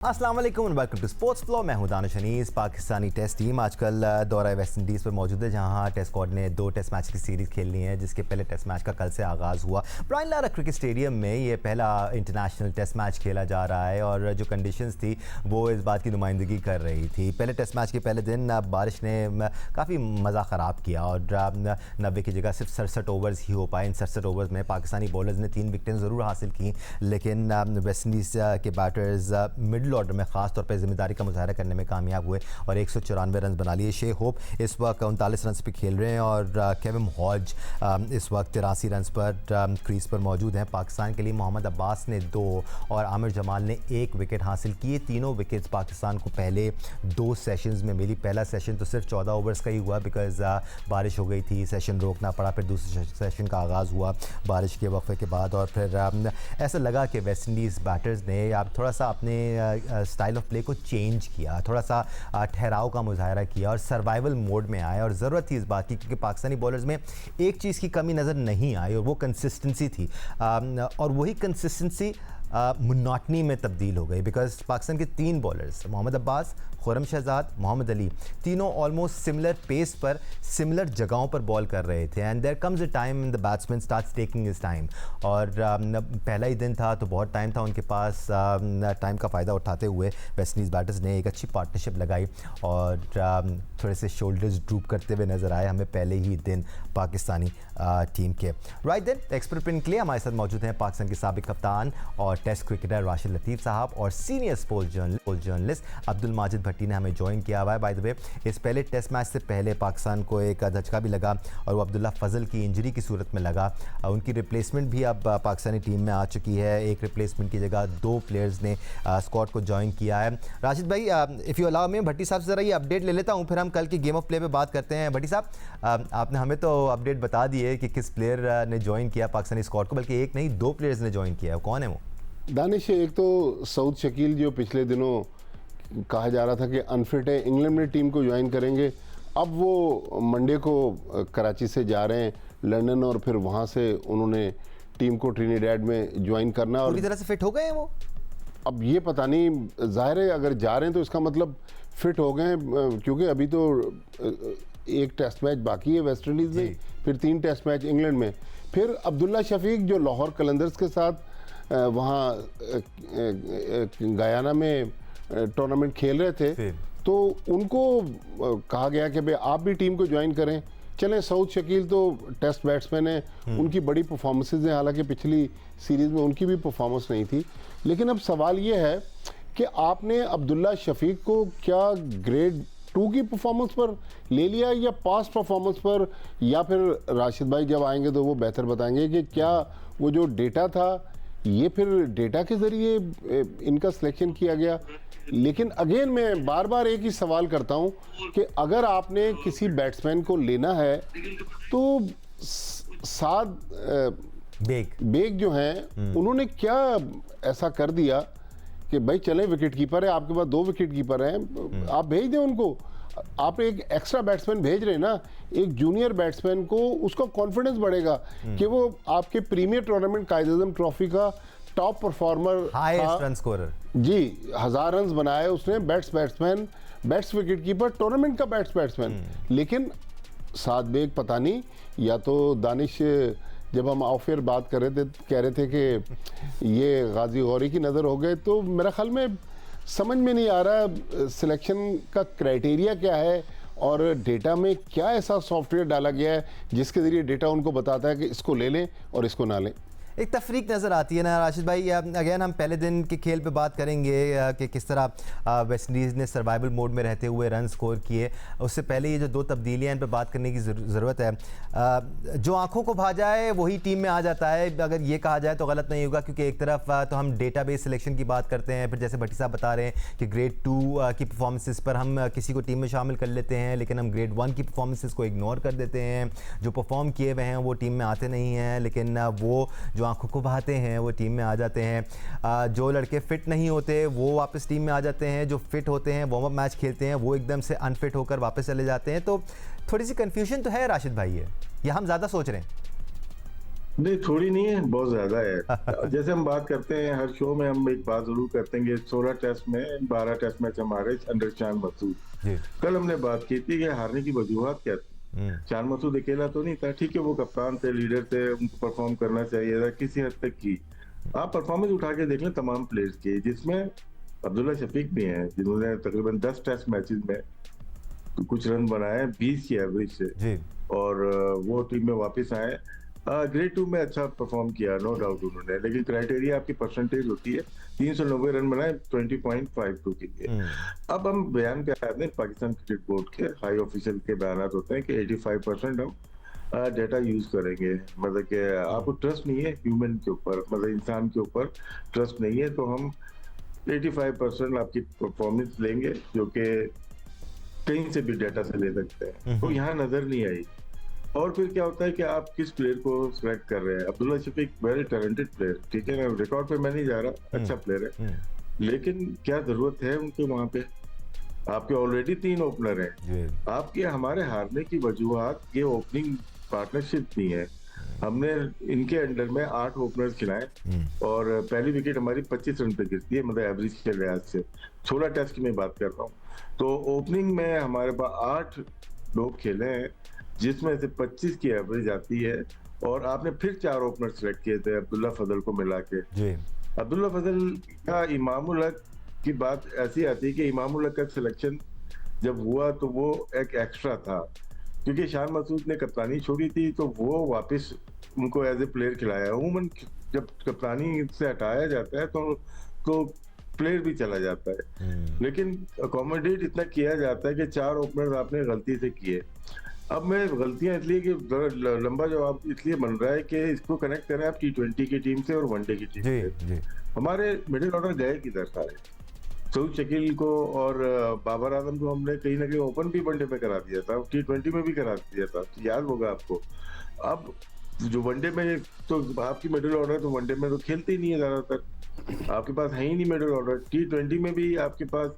अस्सलाम वालेकुम and welcome to sports flow. मैं हूं दानिश अनीस। पाकिस्तानी टेस्ट टीम आजकल दौरा वेस्ट इंडीज़ पर मौजूद है, जहां टेस्ट स्क्वाड ने 2 टेस्ट मैच की सीरीज़ खेलनी है, जिसके पहले टेस्ट मैच का कल से आगाज़ हुआ। ब्रायन लारा क्रिकेट स्टेडियम में ये पहला इंटरनेशनल टेस्ट मैच खेला जा रहा है और जो कंडीशंस थी वो इस बात की नुमाइंदगी कर रही थी। पहले टेस्ट मैच के पहले दिन बारिश ने काफ़ी मज़ा ख़राब किया और 90 की जगह सिर्फ 67 ओवर्स ही हो पाए। इन 67 ओवर्स में पाकिस्तानी बॉलर्स ने 3 विकेटें ज़रूर हासिल की, लेकिन वेस्ट इंडीज़ के बैटर्स मिडल ऑर्डर में ख़ास तौर पर जिम्मेदारी का मुजाहरा करने में कामयाब हुए और 194 रन बना लिए। शे होप इस वक्त 39 रन पे खेल रहे हैं और केविन हॉज इस वक्त 83 रन पर क्रीज पर मौजूद हैं। पाकिस्तान के लिए मोहम्मद अब्बास ने 2 और आमिर जमाल ने 1 विकेट हासिल किए। तीनों विकेट्स पाकिस्तान को पहले 2 सेशंस में मिली। पहला सेशन तो सिर्फ 14 ओवर्स का ही हुआ बिकॉज बारिश हो गई थी, सेशन रोकना पड़ा। फिर दूसरे सेशन का आगाज़ हुआ बारिश के वक्फे के बाद और फिर ऐसा लगा कि वेस्ट इंडीज़ बैटर्स ने अब थोड़ा सा अपने स्टाइल ऑफ प्ले को चेंज किया, थोड़ा सा ठहराव का मुजाहरा किया और सर्वाइवल मोड में आए। और ज़रूरत थी इस बात की क्योंकि पाकिस्तानी बॉलर्स में एक चीज़ की कमी नज़र नहीं आई और वो कंसिस्टेंसी थी और वही कंसिस्टेंसी मोनोटनी में तब्दील हो गई बिकॉज पाकिस्तान के 3 बॉलर्स मोहम्मद अब्बास, खुर्रम शहजाद, मोहम्मद अली, तीनों ऑलमोस्ट सिमिलर पेस पर सिमिलर जगहों पर बॉल कर रहे थे। And there comes a time the batsman starts taking his time और पहला ही दिन था तो बहुत टाइम था उनके पास। टाइम का फ़ायदा उठाते हुए वेस्ट इंडीज़ बैटर्स ने एक अच्छी पार्टनरशिप लगाई और थोड़े से शोल्डर्स ड्रूप करते हुए नज़र आए हमें पहले ही दिन पाकिस्तानी टीम के। राइट देन एक्सपर्ट पिन के लिए हमारे साथ मौजूद हैं पाकिस्तान के साबिक कप्तान और टेस्ट क्रिकेटर राशिद लतीफ़ साहब और senior sports journalist Abdul Majid Bhatti ने हमें ज्वाइन किया हुआ है। बाय द वे इस पहले टेस्ट मैच से पहले पाकिस्तान को एक धचका भी लगा और वो अब्दुल्ला फजल की इंजरी की सूरत में लगा। उनकी रिप्लेसमेंट भी अब पाकिस्तानी टीम में आ चुकी है। एक रिप्लेसमेंट की जगह 2 प्लेयर्स ने स्क्वाड को ज्वाइन किया है। राशिद भाई, इफ़ यू अलाउ में भट्टी साहब से ज़रा ये अपडेट ले लेता हूँ, फिर हम कल की गेम ऑफ प्ले पे बात करते हैं। भट्टी साहब, आपने हमें तो अपडेट बता दी है कि किस प्लेयर ने ज्वाइन किया पाकिस्तानी स्क्वाड को, बल्कि एक नहीं 2 प्लेयर्स ने ज्वाइन किया है। कौन है वो? दानिश, एक तो सऊद शकील जो पिछले दिनों कहा जा रहा था कि अनफिट है, इंग्लैंड में टीम को ज्वाइन करेंगे। अब वो मंडे को कराची से जा रहे हैं लंदन और फिर वहाँ से उन्होंने टीम को ट्रिनिडेड में ज्वाइन करना। और पूरी तरह से फिट हो गए हैं वो? अब ये पता नहीं, जाहिर है अगर जा रहे हैं तो इसका मतलब फिट हो गए हैं क्योंकि अभी तो एक टेस्ट मैच बाकी है वेस्ट इंडीज़ में, फिर 3 टेस्ट मैच इंग्लैंड में। फिर अब्दुल्ला शफीक जो लाहौर कलंदर्स के साथ वहाँ गयाना में टूर्नामेंट खेल रहे थे तो उनको कहा गया कि भाई आप भी टीम को ज्वाइन करें। चलें, सऊद शकील तो टेस्ट बैट्समैन है, उनकी बड़ी परफॉर्मेंसेज हैं, हालांकि पिछली सीरीज़ में उनकी भी परफॉर्मेंस नहीं थी। लेकिन अब सवाल ये है कि आपने अब्दुल्ला शफीक को क्या ग्रेड 2 की परफॉर्मेंस पर ले लिया या पास्ट परफॉर्मेंस पर, या फिर राशिद भाई जब आएंगे तो वो बेहतर बताएंगे कि क्या वो जो डेटा था ये फिर डेटा के ज़रिए इनका सिलेक्शन किया गया। लेकिन अगेन मैं बार बार एक ही सवाल करता हूं कि अगर आपने किसी बैट्समैन को लेना है तो साद बेग जो हैं उन्होंने क्या ऐसा कर दिया कि भाई चलें, विकेट कीपर है आपके पास, 2 विकेट कीपर हैं, आप भेज दें उनको। आप एक एक्स्ट्रा बैट्समैन भेज रहे हैं ना, एक जूनियर बैट्समैन को, उसका कॉन्फिडेंस बढ़ेगा कि वो आपके प्रीमियर टूर्नामेंट कायद-ए-आज़म ट्रॉफी का top performer, highest run scorer जी, 1000 रन बनाए उसने, batsman, best wicket keeper, tournament का बैट्समैन। लेकिन साद बेग पता नहीं, या तो दानिश जब हम ऑफ एयर बात कर रहे थे कह रहे थे कि ये गाजी गौरी की नज़र हो गए, तो मेरा ख्याल में समझ में नहीं आ रहा सिलेक्शन का क्राइटेरिया क्या है और डेटा में क्या ऐसा सॉफ्टवेयर डाला गया है जिसके ज़रिए डेटा उनको बताता है कि इसको ले लें और इसको ना लें। एक तफरीक नज़र आती है ना राशिद भाई। अगेन हम पहले दिन के खेल पे बात करेंगे कि किस तरह वेस्ट इंडीज़ ने सर्वाइवल मोड में रहते हुए रन स्कोर किए। उससे पहले ये जो 2 तब्दीलियाँ इन पे बात करने की ज़रूरत है। जो आंखों को भा जाए वही टीम में आ जाता है, अगर ये कहा जाए तो गलत नहीं होगा, क्योंकि एक तरफ तो हम डेटा बेस सिलेक्शन की बात करते हैं, फिर जैसे भट्टी साहब बता रहे हैं कि ग्रेड 2 की परफॉर्मेंसेस पर हम किसी को टीम में शामिल कर लेते हैं, लेकिन हम ग्रेड 1 की परफॉर्मेंसेस को इग्नोर कर देते हैं। जो परफॉर्म किए हुए हैं वो टीम में आते नहीं हैं, लेकिन वो जो आंखों को भाते हैं वो टीम में आ जाते हैं। जो लड़के फिट नहीं होते वो वापस टीम में आ जाते हैं, जो फिट होते हैं वार्म अप मैच खेलते हैं वो एकदम से अनफिट होकर वापस चले जाते हैं। तो थोड़ी सी कन्फ्यूजन तो है राशिद भाई, है या हम ज़्यादा सोच रहे हैं? नहीं, थोड़ी नहीं है, बहुत ज्यादा है। जैसे हम बात करते हैं हर शो में, हम एक बात जरूर करते हैं कि 16 टेस्ट में 12 टेस्ट मैच हमारे अंडर चांद मसूद। कल हमने बात की थी कि हारने की वजूहत क्या थी। चांद मसूद अकेला तो नहीं था, ठीक है वो कप्तान थे, लीडर थे, उनको परफॉर्म करना चाहिए था किसी हद तक की। आप परफॉर्मेंस उठा के देख लें तमाम प्लेयर्स की, जिसमें अब्दुल्ला शफीक भी हैं जिन्होंने तकरीबन 10 टेस्ट मैचेस में कुछ रन बनाए 20 की एवरेज से, और वो टीम में वापस आए। ग्रेड 2 में अच्छा परफॉर्म किया, नो डाउट उन्होंने, लेकिन क्राइटेरिया आपकी परसेंटेज होती है, 390 रन बनाए 20.52 के लिए। अब हम बयान पे आते हैं पाकिस्तान क्रिकेट बोर्ड के हाई ऑफिशियल के बयान होते हैं कि 85% हम डेटा यूज करेंगे, मतलब कि आपको ट्रस्ट नहीं है ह्यूमन के ऊपर, मतलब इंसान के ऊपर ट्रस्ट नहीं है, तो हम 85% आपकी परफॉर्मेंस लेंगे, जो कि कहीं से भी डेटा से ले सकते हैं। तो यहाँ नजर नहीं आई। और फिर क्या होता है कि आप किस प्लेयर को सिलेक्ट कर रहे हैं। Abdullah Shafique very talented player, ठीक है ना, रिकॉर्ड पे मैं नहीं जा रहा, अच्छा प्लेयर है, लेकिन क्या जरूरत है उनके वहां पे? आपके ऑलरेडी 3 ओपनर हैं। आपके हमारे हारने की वजूहत ये ओपनिंग पार्टनरशिप नहीं है। हमने इनके अंडर में 8 ओपनर्स खिलाए और पहली विकेट हमारी 25 रन पे गिरती है, मतलब एवरेज के लिहाज से। 16 टेस्ट की मैं बात कर रहा हूँ, तो ओपनिंग में हमारे पास 8 लोग खेले हैं, जिसमें से 25 की एवरेज आती है। और आपने फिर 4 ओपनर सेलेक्ट किए थे अब्दुल्ला फजल को मिला के। अब्दुल्ला फजल का इमामुल हक की बात ऐसी आती है कि इमामुल हक का सिलेक्शन जब हुआ तो वो एक एक्स्ट्रा था, क्योंकि शान मसूद ने कप्तानी छोड़ी थी, तो वो वापस उनको एज ए प्लेयर खिलाया। अमूमन जब कप्तानी से हटाया जाता है तो प्लेयर भी चला जाता है, लेकिन अकोमोडेट इतना किया जाता है कि 4 ओपनर आपने गलती से किए। अब मैं गलतियां इसलिए कि लंबा जवाब इसलिए बन रहा है कि इसको कनेक्ट करें आप T20 की टीम से और वनडे की टीम से। हमारे मिडिल ऑर्डर गए किधर सारे? सऊद शकील को और बाबर आजम को हमने कहीं ना कहीं ओपन भी वनडे में करा दिया था, T20 में भी करा दिया था, याद होगा आपको। अब जो वनडे में तो आपकी मिडिल ऑर्डर तो वनडे में तो खेलते ही नहीं है ज्यादातर, आपके पास है ही नहीं मिडिल ऑर्डर। T20 में भी आपके पास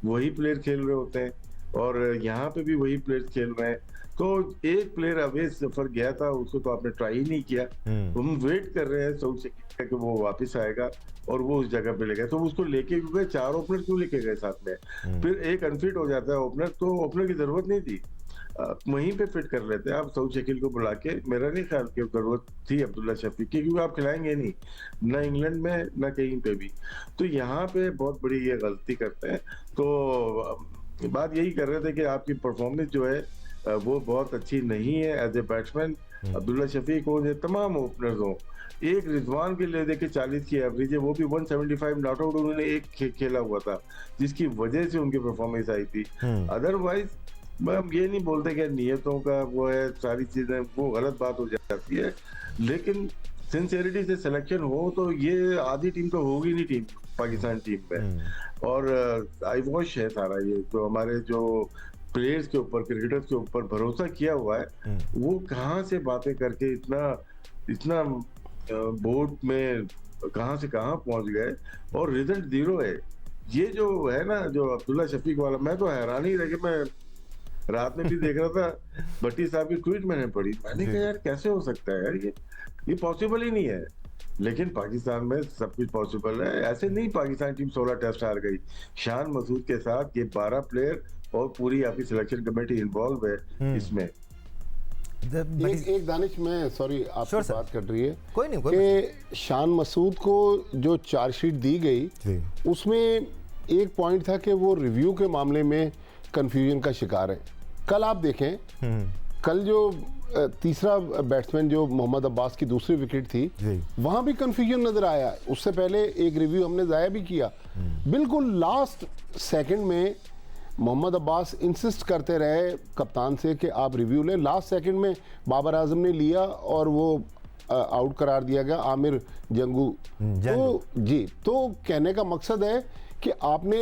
वही प्लेयर खेल रहे होते हैं और यहाँ पे भी वही प्लेयर खेल रहे हैं। तो एक प्लेयर अवेज सफर गया था, उसको तो आपने ट्राई ही नहीं किया। हम वेट कर रहे हैं सऊद शकील का कि वो वापस आएगा और वो उस जगह पे ले गए, तो उसको लेके क्यों गए? 4 ओपनर क्यों लेके गए साथ में? फिर एक अनफिट हो जाता है ओपनर, तो ओपनर की जरूरत नहीं थी, वहीं पे फिट कर लेते हैं आप सऊद शकील को बुला के। मेरा नहीं ख्याल की जरूरत थी अब्दुल्ला शफीक की, क्योंकि आप खिलाएंगे नहीं ना इंग्लैंड में ना कहीं पे भी। तो यहाँ पे बहुत बड़ी ये गलती करते हैं। तो बात यही कर रहे थे कि आपकी परफॉर्मेंस जो है वो बहुत अच्छी नहीं है as a batsman. Abdullah Shafique हो या तमाम ओपनर्स हो, एक रिजवान के लिए देखे 40 की एवरेज है, वो भी 175 नॉट आउट उन्होंने एक खेला हुआ था, जिसकी वजह से उनकी परफॉर्मेंस आई थी। अदरवाइज हम ये नहीं बोलते कि नियतों का वो है, सारी चीजें वो गलत बात हो जाती है, लेकिन सिंसियरिटी से सिलेक्शन हो तो ये आधी टीम तो होगी नहीं टीम पाकिस्तान टीम में। और आई वॉश है सारा ये, तो हमारे जो प्लेयर्स के ऊपर, क्रिकेटर्स के ऊपर भरोसा किया हुआ है, वो कहाँ से बातें करके इतना बोर्ड में कहाँ से कहाँ पहुंच गए और रिजल्ट 0 है। ये जो है ना, जो अब्दुल्ला शफीक वाला, मैं तो हैरान ही रह गया। मैं रात में भी देख रहा था, भट्टी साहब की ट्वीट मैंने पढ़ी, मैंने कहा यार कैसे हो सकता है यार, ये पॉसिबल ही नहीं है। लेकिन पाकिस्तान में सब कुछ पॉसिबल है। ऐसे नहीं पाकिस्तान टीम 16 टेस्ट हार गई, शान मसूद के साथ ये 12 प्लेयर और पूरी आपकी सिलेक्शन कमेटी इन्वॉल्व है इसमें। एक दानिश में सॉरी आपसे बात कर रही है, कोई नहीं कि शान मसूद को जो चार्जशीट दी गई उसमें एक पॉइंट था कि वो रिव्यू के मामले में कंफ्यूजन का शिकार है। कल आप देखें, कल जो तीसरा बैट्समैन जो मोहम्मद अब्बास की दूसरी विकेट थी, वहां भी कंफ्यूजन नजर आया। उससे पहले एक रिव्यू हमने जाया भी किया, बिल्कुल लास्ट सेकंड में मोहम्मद अब्बास इंसिस्ट करते रहे कप्तान से कि आप रिव्यू लें। लास्ट सेकंड में बाबर आजम ने लिया और वो आउट करार दिया गया आमिर जंगू। तो कहने का मकसद है कि आपने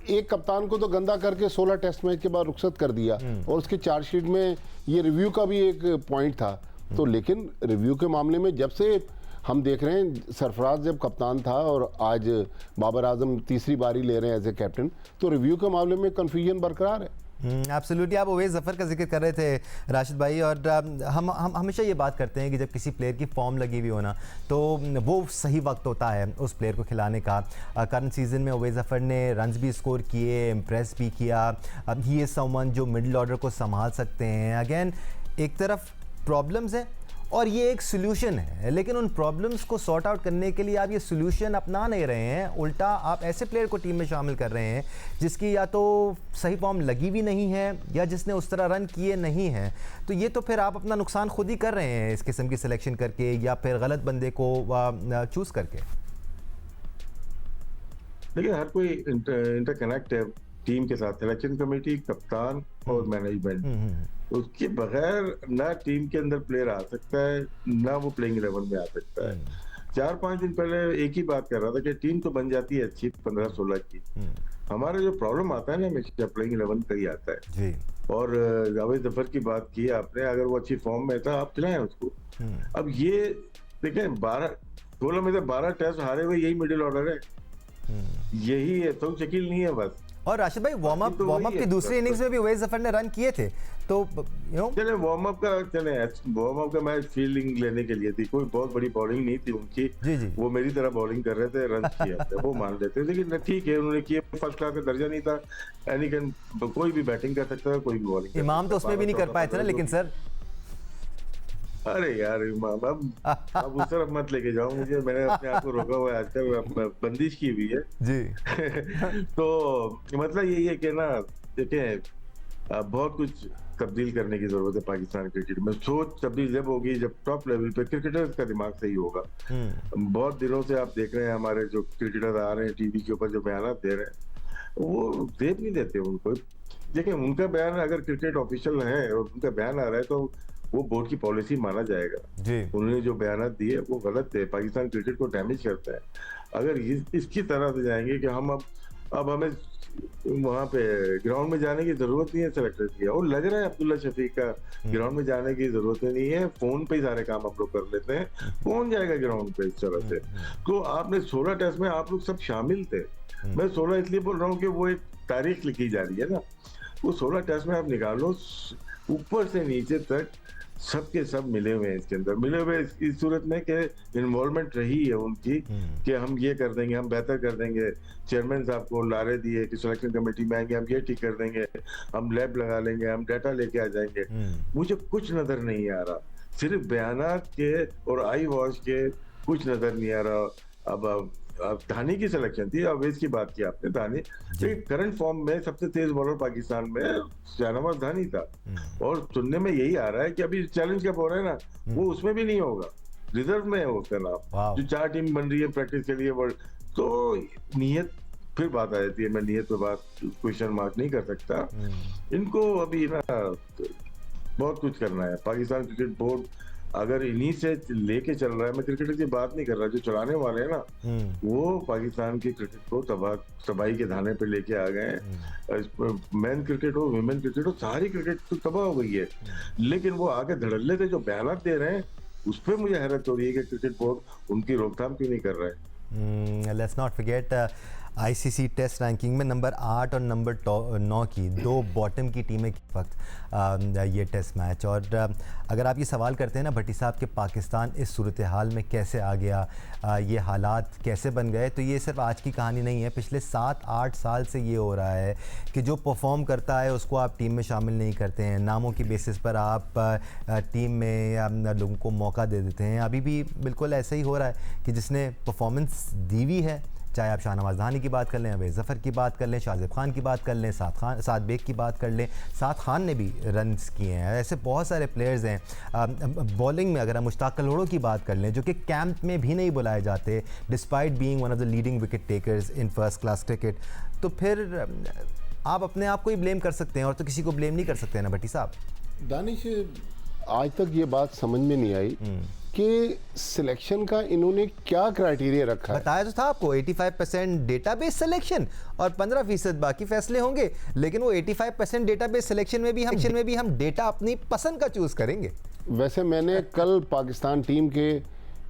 एक कप्तान को तो गंदा करके 16 टेस्ट मैच के बाद रुखसत कर दिया, और उसके चार्जशीट में ये रिव्यू का भी एक पॉइंट था। तो लेकिन रिव्यू के मामले में जब से हम देख रहे हैं, सरफराज जब कप्तान था और आज बाबर आजम तीसरी बारी ले रहे हैं एज ए कैप्टन, तो रिव्यू के मामले में कंफ्यूजन बरकरार है। एब्सोल्युटली। आप ओवैस ज़फ़र का जिक्र कर रहे थे राशिद भाई, और हम हमेशा ये बात करते हैं कि जब किसी प्लेयर की फॉर्म लगी हुई हो ना, तो वो सही वक्त होता है उस प्लेयर को खिलाने का। करंट सीज़न में ओवैस ज़फ़र ने रन्स भी स्कोर किए, इम्प्रेस भी किया। ही इज़ समवन जो मिडिल ऑर्डर को संभाल सकते हैं। अगेन एक तरफ प्रॉब्लम्स हैं और ये एक सोल्यूशन है, लेकिन उन प्रॉब्लम्स को सॉर्ट आउट करने के लिए आप ये सोल्यूशन अपना नहीं रहे हैं, उल्टा आप ऐसे प्लेयर को टीम में शामिल कर रहे हैं जिसकी या तो सही फॉर्म लगी भी नहीं है या जिसने उस तरह रन किए नहीं हैं। तो ये तो फिर आप अपना नुकसान खुद ही कर रहे हैं इस किस्म की सिलेक्शन करके या फिर गलत बंदे को चूज़ करके। देखिए हर कोई इंटरकनेक्ट है टीम के साथ, सिलेक्शन कमेटी, कप्तान और मैनेजमेंट। उसके बगैर ना टीम के अंदर प्लेयर आ सकता है, ना वो प्लेइंग 11 में आ सकता है। 4-5 दिन पहले एक ही बात कर रहा था कि टीम तो बन जाती है अच्छी 15-16 की। हमारा जो प्रॉब्लम आता है ना हमेशा प्लेइंग 11 का ही आता है जी। और ओवैस ज़फ़र की बात की आपने, अगर वो अच्छी फॉर्म में था आप खिलाएं उसको। अब ये देखें 16 में से 12 टेस्ट हारे हुए यही मिडिल ऑर्डर है, यही है, तो शकील नहीं है बस। और राशिद भाई वार्म अप की दूसरी इनिंग्स में भी ओवैस ज़फ़र ने रन किए थे, तो चले वार्म अप का मैच फील्डिंग लेने के लिए थी, कोई बहुत बड़ी बॉलिंग नहीं थी उनकी जी। वो मेरी तरह बॉलिंग कर रहे थे, रन किया था वो मान लेते, लेकिन ठीक है उन्होंने किया, फर्स्ट क्लास का दर्जा नहीं था, एनी कैन कोई भी बैटिंग कर सकता था, कोई भी बॉलिंग। इमाम तो उसमें भी नहीं कर पाए थे ना, लेकिन सर अरे यार इमाम अब उस तरफ मत लेके जाओ मुझे, मैंने अपने आप को रोका हुआ है आजकल, बंदिश की हुई है जी। तो मतलब यही है कि ना देखिए बहुत कुछ तब्दील करने की जरूरत है पाकिस्तान क्रिकेट में। सोच तब्दील जब होगी जब टॉप लेवल पे क्रिकेटर्स का दिमाग सही होगा। बहुत दिनों से आप देख रहे हैं हमारे जो क्रिकेटर आ रहे हैं टीवी के ऊपर जो बयान दे रहे हैं वो देख नहीं देते उनको। देखिए उनका बयान अगर क्रिकेट ऑफिशियल है और उनका बयान आ रहा है तो वो बोर्ड की पॉलिसी माना जाएगा जी। उन्होंने जो बयान दिए वो गलत है, पाकिस्तान क्रिकेट को डैमेज करता है। अगर इसकी तरह से जाएंगे कि हम अब हमें वहां पे ग्राउंड में जाने की जरूरत नहीं है सेलेक्टर की, और लग रहा है अब्दुल्ला शफीक का ग्राउंड में जाने की जरूरत नहीं है, फोन पे ही सारे काम हम लोग कर लेते हैं, कौन जाएगा ग्राउंड पे इस तरह से। तो आपने 16 टेस्ट में आप लोग सब शामिल थे, मैं 16 इसलिए बोल रहा हूँ कि वो एक तारीख लिखी जा रही है ना, वो 16 टेस्ट में आप निकालो ऊपर से नीचे तक सबके सब मिले हुए हैं इसके अंदर, मिले हुए इस सूरत में कि इन्वॉल्वमेंट रही है उनकी कि हम ये कर देंगे, हम बेहतर कर देंगे, चेयरमैन साहब को लारे दिए कि सिलेक्शन कमेटी में आएंगे, हम ये ठीक कर देंगे, हम लैब लगा लेंगे, हम डाटा लेके आ जाएंगे। मुझे कुछ नजर नहीं आ रहा, सिर्फ बयानात के और आई वॉश के कुछ नजर नहीं आ रहा। अब धानी की सिलेक्शन थी, अवैस की बात की आपने, धानी करंट फॉर्म में सबसे तेज बॉलर पाकिस्तान में शाहनवाज धानी था, और सुनने में यही आ रहा है कि अभी चैलेंज कप हो रहा है ना वो उसमें भी नहीं होगा, रिजर्व में है उसका नाम, जो 4 टीम बन रही है प्रैक्टिस के लिए वर्ल्ड। तो नीयत फिर बात आ जाती है, मैं नीयत पे बात क्वेश्चन मार्क नहीं कर सकता। इनको अभी ना बहुत कुछ करना है। पाकिस्तान क्रिकेट बोर्ड अगर इन्हीं से लेके चल रहा है, मैं क्रिकेटर की बात नहीं कर रहा, जो चलाने वाले हैं ना वो पाकिस्तान की क्रिकेट को तबाही के धाने पे लेके आ गए हैं। मैन क्रिकेट हो, वुमेन क्रिकेट हो, सारी क्रिकेट तो तबाह हो गई है, लेकिन वो आगे धड़ल्ले से जो बयान दे रहे हैं उस पर मुझे हैरत हो रही है कि क्रिकेट बोर्ड उनकी रोकथाम क्यों नहीं कर रहा है। Let's not forget ICC test ranking में नंबर 8 और नंबर 9 की 2 बॉटम की टीमें के वक्त ये टेस्ट मैच। और अगर आप ये सवाल करते हैं ना भट्टी साहब कि पाकिस्तान इस सूरत हाल में कैसे आ गया, ये हालात कैसे बन गए, तो ये सिर्फ आज की कहानी नहीं है, पिछले 7-8 साल से ये हो रहा है कि जो परफॉर्म करता है उसको आप टीम में शामिल नहीं करते हैं, नामों की बेसिस पर आप टीम में लोगों को मौका दे देते हैं। अभी भी बिल्कुल ऐसे ही हो रहा है कि जिसने परफॉर्मेंस दी हुई है, चाहे आप शाहनवाज धानी की बात कर लें, ओवैस ज़फ़र की बात कर लें, शाहज़ेब खान की बात कर लें, साद बेग की बात कर लें, साद खान ने भी रन्स किए हैं, ऐसे बहुत सारे प्लेयर्स हैं। बॉलिंग में अगर हम मुश्ताक कलोड़ों की बात कर लें जो कि कैंप में भी नहीं बुलाए जाते despite being one of the leading wicket takers in first class cricket, तो फिर आप अपने आप को ही ब्लेम कर सकते हैं और तो किसी को ब्लेम नहीं कर सकते हैं ना भट्टी साहब। दानिश आज तक ये बात समझ में नहीं आई कि सिलेक्शन का इन्होंने क्या क्राइटेरिया रखा है। बताया तो था आपको 85% डेटाबेस सिलेक्शन और 15% बाकी फैसले होंगे, लेकिन वो 85% डेटाबेस सिलेक्शन में भी हम डेटा अपनी पसंद का चूज करेंगे। वैसे मैंने कल पाकिस्तान टीम के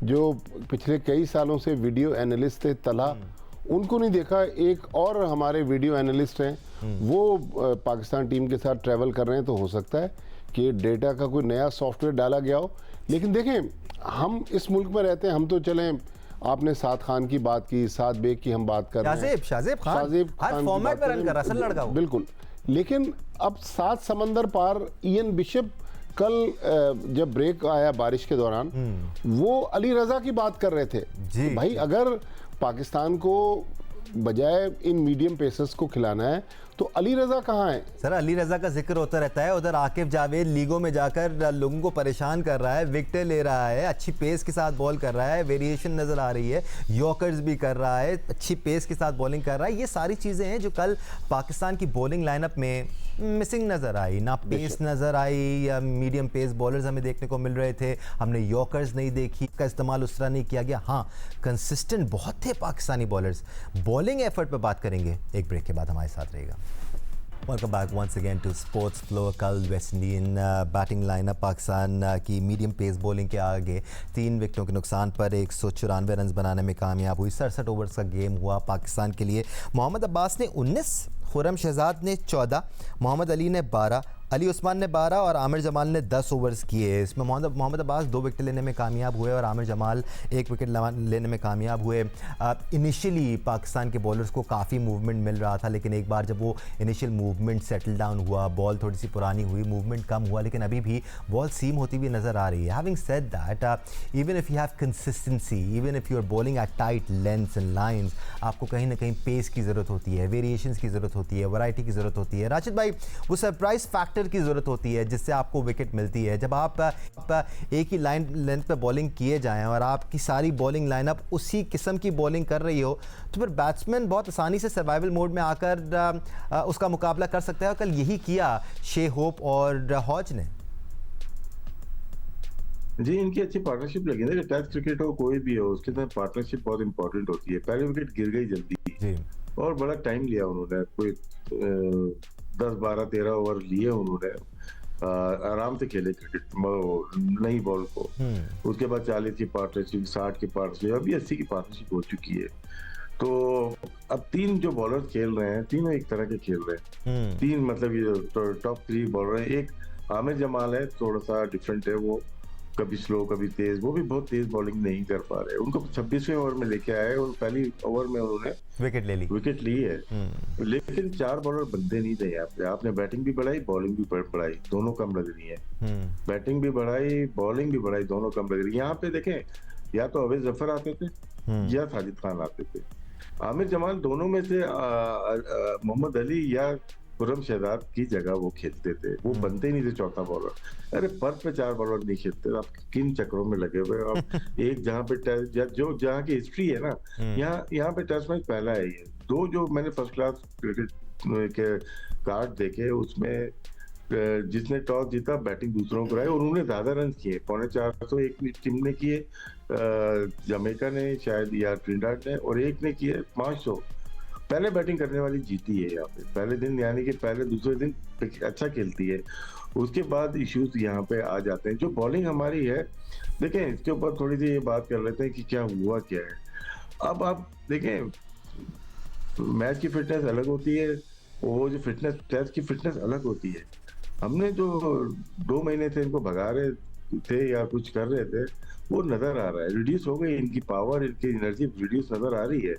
जो पिछले कई सालों से वीडियो एनालिस्ट थे तला, उनको नहीं देखा। एक और हमारे वीडियो एनालिस्ट हैं, वो पाकिस्तान टीम के साथ ट्रैवल कर रहे हैं, तो हो सकता है कि डेटा का कोई नया सॉफ्टवेयर डाला गया हो। लेकिन देखें, हम इस मुल्क में रहते हैं, हम तो चलें, आपने साद खान की बात की, साद बेग की हम बात कर रहे हैं, शाजिब खान फॉर्मेट में रन कर रहा है, लड़का वो। बिल्कुल। लेकिन अब 7 समंदर पार इयन बिशप कल जब ब्रेक आया बारिश के दौरान, वो अली रजा की बात कर रहे थे जी, भाई अगर पाकिस्तान को बजाय इन मीडियम पेसर्स को खिलाना है तो अली रजा कहाँ है? सर अली रजा का जिक्र होता रहता है, उधर आकिब जावेद लीगों में जाकर लोगों को परेशान कर रहा है, विकेटें ले रहा है, अच्छी पेस के साथ बॉल कर रहा है, वेरिएशन नजर आ रही है, यॉर्कर्स भी कर रहा है, अच्छी पेस के साथ बॉलिंग कर रहा है। ये सारी चीजें हैं जो कल पाकिस्तान की बॉलिंग लाइनअप में मिसिंग नजर आई। ना पेस नजर आई, या मीडियम पेस बॉलर्स हमें देखने को मिल रहे थे, हमने यॉर्कर्स नहीं देखी, का इस्तेमाल उस तरह नहीं किया गया। हाँ, कंसिस्टेंट बहुत थे पाकिस्तानी बॉलर्स। बॉलिंग एफर्ट पे बात करेंगे एक ब्रेक के बाद, हमारे साथ रहेगा। Welcome back once again to sports flow. कल West Indies batting lineup Pakistan की मीडियम पेस बॉलिंग के आगे 3 विकेटों के नुकसान पर 194 रन बनाने में कामयाब हुई। 67 ओवर्स का गेम हुआ पाकिस्तान के लिए। मोहम्मद अब्बास ने 19, खुर्रम शहजाद ने 14, मोहम्मद अली ने 12, अली उस्मान ने 12 और आमिर जमाल ने 10 ओवर्स किए। इसमें मोहम्मद अब्बास 2 विकेट लेने में कामयाब हुए और आमिर जमाल 1 विकेट लेने में कामयाब हुए। इनिशियली पाकिस्तान के बॉलर्स को काफ़ी मूवमेंट मिल रहा था, लेकिन एक बार जब वो इनिशियल मूवमेंट सेटल डाउन हुआ, बॉल थोड़ी सी पुरानी हुई, मूवमेंट कम हुआ, लेकिन अभी भी बॉल सीम होती हुई नज़र आ रही है। Having said that, even if you have consistency, even if you are bowling at tight lengths and lines, आपको कहीं ना कहीं पेस की ज़रूरत होती है, वेरिएशंस की ज़रूरत होती है, वैरायटी की ज़रूरत होती है। राशिद भाई, वो सरप्राइज फैक्टर की ज़रूरत होती है जिससे आपको विकेट मिलती है। जब आप एक ही लाइन लेंथ पे बॉलिंग किए जाएं और आपकी सारी बॉलिंग लाइनअप उसी किस्म की बॉलिंग कर रही हो, तो फिर बैट्समैन बहुत आसानी से सर्वाइवल मोड में आकर उसका मुकाबला कर सकता है। और कल यही किया शे होप और हॉज ने। जी, इनकी अच्छी पार्टनरशिप लगी ना। टेस्ट क्रिकेट हो कोई भी हो, उसके साथ पार्टनरशिप बहुत इंपॉर्टेंट होती है। पहले विकेट गिर गई जल्दी और बड़ा टाइम लिया उन्होंने, कोई 10, 12, 13 ओवर लिए उन्होंने, आराम से खेले क्रिकेट नई बॉल को। उसके बाद 40 की पार्टनरशिप, 60 की पार्टनरशिप, अभी 80 की पार्टनरशिप हो चुकी है। तो अब 3 जो बॉलर खेल रहे हैं, तीनों एक तरह के खेल रहे हैं। 3 मतलब ये टॉप 3 बॉलर हैं। एक आमिर जमाल है, थोड़ा सा डिफरेंट है, वो कभी स्लो कभी तेज, वो भी बहुत तेज बॉलिंग नहीं कर पा रहे। उनको 26वें ओवर में लेके आए और पहली ओवर में उन्होंने विकेट ली है। लेकिन 4 बॉलर बनते नहीं थे यहाँ पे। आपने बैटिंग भी बढ़ाई, बॉलिंग भी बढ़ाई, दोनों कम लग रही है। बैटिंग भी बढ़ाई, बॉलिंग भी बढ़ाई, दोनों कम लग रही है। यहाँ पे देखें, या तो अवैध जफर आते थे या साजिद खान आते थे। आमिर जमाल दोनों में से मोहम्मद अली या खुर्रम शहजाद की जगह वो खेलते थे। वो बनते ही नहीं थे चौथा बॉलर। अरे पर पे 4 बॉलर नहीं खेलते। आप किन चक्रों में लगे हुए? आप एक जहाँ पे जो जहाँ की हिस्ट्री है ना, यहाँ पे टेस्ट मैच पहला है ये। 2 जो मैंने फर्स्ट क्लास क्रिकेट के कार्ड देखे, उसमें जिसने टॉस जीता बैटिंग दूसरों को रही और उन्होंने ज्यादा रन किए, 450 एक टीम ने किए, जमैका ने शायद या ट्रिनिडाड ने, और एक ने किए 500। पहले बैटिंग करने वाली जीती है यहाँ पे पहले दिन, यानी कि पहले दूसरे दिन अच्छा खेलती है। उसके बाद इश्यूज यहाँ पे आ जाते हैं। जो बॉलिंग हमारी है, देखें इसके ऊपर थोड़ी सी ये बात कर लेते हैं कि क्या हुआ क्या है। अब आप देखें, मैच की फिटनेस अलग होती है, वो जो फिटनेस टेस्ट की फिटनेस अलग होती है। हमने जो 2 महीने से इनको भगा रहे थे या कुछ कर रहे थे, वो नजर आ रहा है, रिड्यूस हो गई इनकी पावर, इनकी एनर्जी रिड्यूस नजर आ रही है।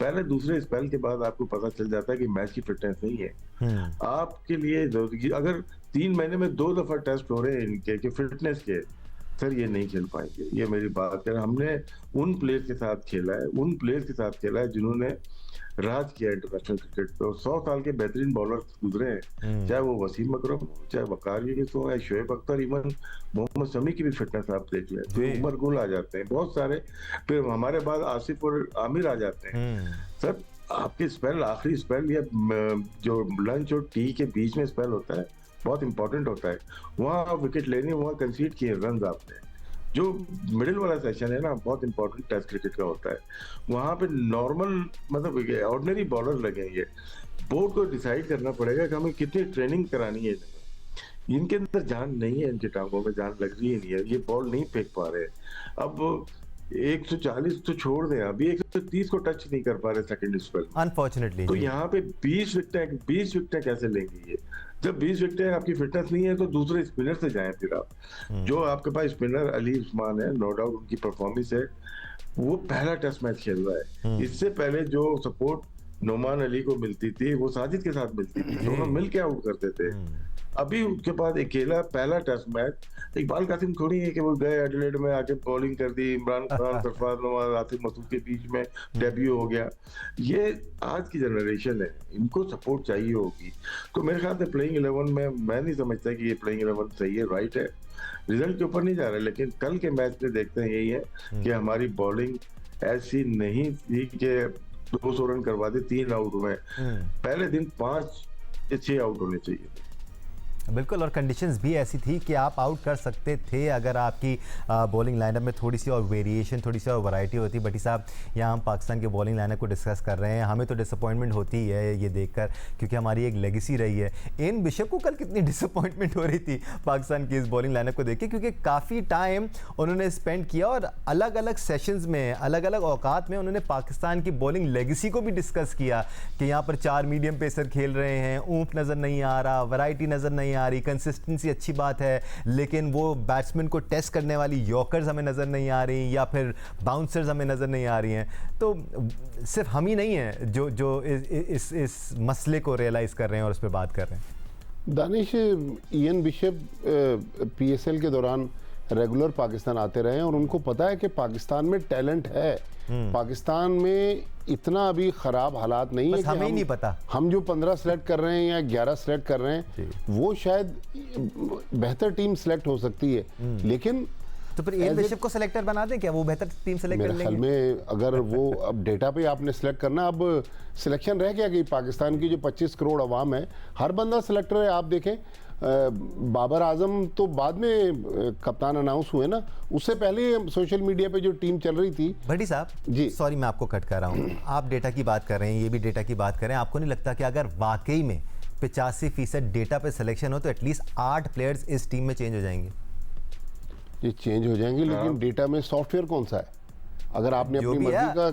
पहले दूसरे स्पेल के बाद आपको पता चल जाता है कि मैच की फिटनेस नहीं है। आपके लिए अगर 3 महीने में 2 दफा टेस्ट हो रहे हैं इनके कि फिटनेस के, सर ये नहीं खेल पाएंगे। ये मेरी बात है। हमने उन प्लेयर्स के साथ खेला है, जिन्होंने राज किया इंटरनेशनल क्रिकेट पे। 100 साल के बेहतरीन बॉलर गुजरे हैं, चाहे वो वसीम अकरम हो, चाहे वकार यूनिस हो, या शोएब अख्तर, इवन मोहम्मद शमी की भी फिटनेस आप देख लें, तो उमर गुल आ जाते हैं, बहुत सारे। फिर हमारे बाद आसिफ और आमिर आ जाते हैं। सर आपके स्पेल, आखिरी स्पेल या जो लंच और टी के बीच में स्पेल होता है, बहुत इंपॉर्टेंट होता है। वहाँ आप विकेट लेने, वहाँ कंसीड किए रन आपने। जो मिडिल वाला सेशन है ना, बहुत इंपॉर्टेंट टेस्ट क्रिकेट का होता है। वहां पे नॉर्मल मतलब ऑर्डिनरी बॉलर लगेंगे। बोर्ड को डिसाइड करना पड़ेगा कि हमें कितनी ट्रेनिंग करानी है। इनके अंदर जान नहीं है, इनके टांगों में जान लग रही है नहीं है, ये बॉल नहीं फेंक पा रहे। अब 140 तो छोड़ दें, अभी 130 को टच नहीं कर पा रहे सेकंड स्पेल। अनफॉर्चुनेटली तो यहाँ पे 20 विकेटें कैसे लेंगे ये? जब 20 विकेटें आपकी फिटनेस नहीं है तो दूसरे स्पिनर से जाएं फिर आप। जो आपके पास स्पिनर अली उस्मान है, नो डाउट उनकी परफॉर्मेंस है, वो पहला टेस्ट मैच खेल रहा है। इससे पहले जो सपोर्ट नोमान अली को मिलती थी वो साजिद के साथ मिलती थी, दोनों मिल के आउट करते थे। अभी उसके बाद अकेला पहला टेस्ट मैच, इकबाल कासिम थोड़ी है कि वो गए एडिलेड में आके बॉलिंग कर दी, इमरान खान, सरफराज नवाज, आसिफ मसूद के बीच में डेब्यू हो गया। ये आज की जनरेशन है, इनको सपोर्ट चाहिए होगी। तो मेरे ख्याल से प्लेइंग 11 में मैं नहीं समझता कि ये प्लेइंग 11 सही है, राइट है। रिजल्ट के ऊपर नहीं जा रहा, लेकिन कल के मैच में देखते हैं यही है कि हमारी बॉलिंग ऐसी नहीं थी कि 200 रन करवा दे 3 आउट में। पहले दिन 5 या 6 आउट होने चाहिए। बिल्कुल, और कंडीशंस भी ऐसी थी कि आप आउट कर सकते थे अगर आपकी बॉलिंग लाइनअप में थोड़ी सी और वेरिएशन, थोड़ी सी और वैरायटी होती। बटी साहब, यहाँ हम पाकिस्तान के बॉलिंग लाइनअप को डिस्कस कर रहे हैं, हमें तो डिसअपॉइंटमेंट होती है ये देखकर, क्योंकि हमारी एक लेगेसी रही है। एन बिशप को कल कितनी डिसअपॉइंटमेंट हो रही थी पाकिस्तान की इस बॉलिंग लाइनअप को देख के, क्योंकि काफ़ी टाइम उन्होंने स्पेंड किया और अलग अलग सेशंस में, अलग अलग औकात में उन्होंने पाकिस्तान की बॉलिंग लेगेसी को भी डिस्कस किया कि यहाँ पर 4 मीडियम पेसर खेल रहे हैं, ऊंफ नज़र नहीं आ रहा, वैरायटी नज़र नहीं आ रही, कंसिस्टेंसी अच्छी बात है, लेकिन वो बैट्समैन को टेस्ट करने वाली यॉर्कर्स हमें नज़र नहीं आ रही, या फिर बाउंसर्स हमें नज़र नहीं आ रही हैं। तो सिर्फ हम ही नहीं हैं जो इस मसले को रियलाइज़ कर रहे हैं और उस पर बात कर रहे हैं। दानिश, इयन बिशप PSL के दौरान रेगुलर पाकिस्तान आते रहे हैं और उनको पता है कि पाकिस्तान में टैलेंट है। पाकिस्तान में इतना अभी खराब हालात नहीं है कि हमें ही नहीं पता। हम जो 15 सेलेक्ट कर रहे हैं या 11 सेलेक्ट कर रहे हैं, वो शायद बेहतर टीम सेलेक्ट हो सकती है, लेकिन तो फिर एन बिशप को सेलेक्टर बना दें क्या? वो बेहतर टीम सेलेक्ट कर लेंगे। मेरे ख्याल में अगर वो अब डेटा पे आपने सेलेक्ट करना, अब सिलेक्शन रह गया कि पाकिस्तान की जो 25 करोड़ आवाम है, हर बंदा सेलेक्टर है। आप देखें, बाबर आजम तो बाद में कप्तान अनाउंस हुए ना, उससे पहले सोशल मीडिया पे जो टीम चल रही थी। भट्टी साहब जी, सॉरी मैं आपको कट कर रहा हूँ, आप डेटा की बात कर रहे हैं, ये भी डेटा की बात कर रहे हैं। आपको नहीं लगता कि अगर वाकई में 85% डेटा पे सिलेक्शन हो तो एटलीस्ट 8 प्लेयर्स इस टीम में चेंज हो जाएंगे? ये चेंज हो जाएंगे, लेकिन डेटा में सॉफ्टवेयर कौन सा है? अगर आपने अपनी मर्जी का,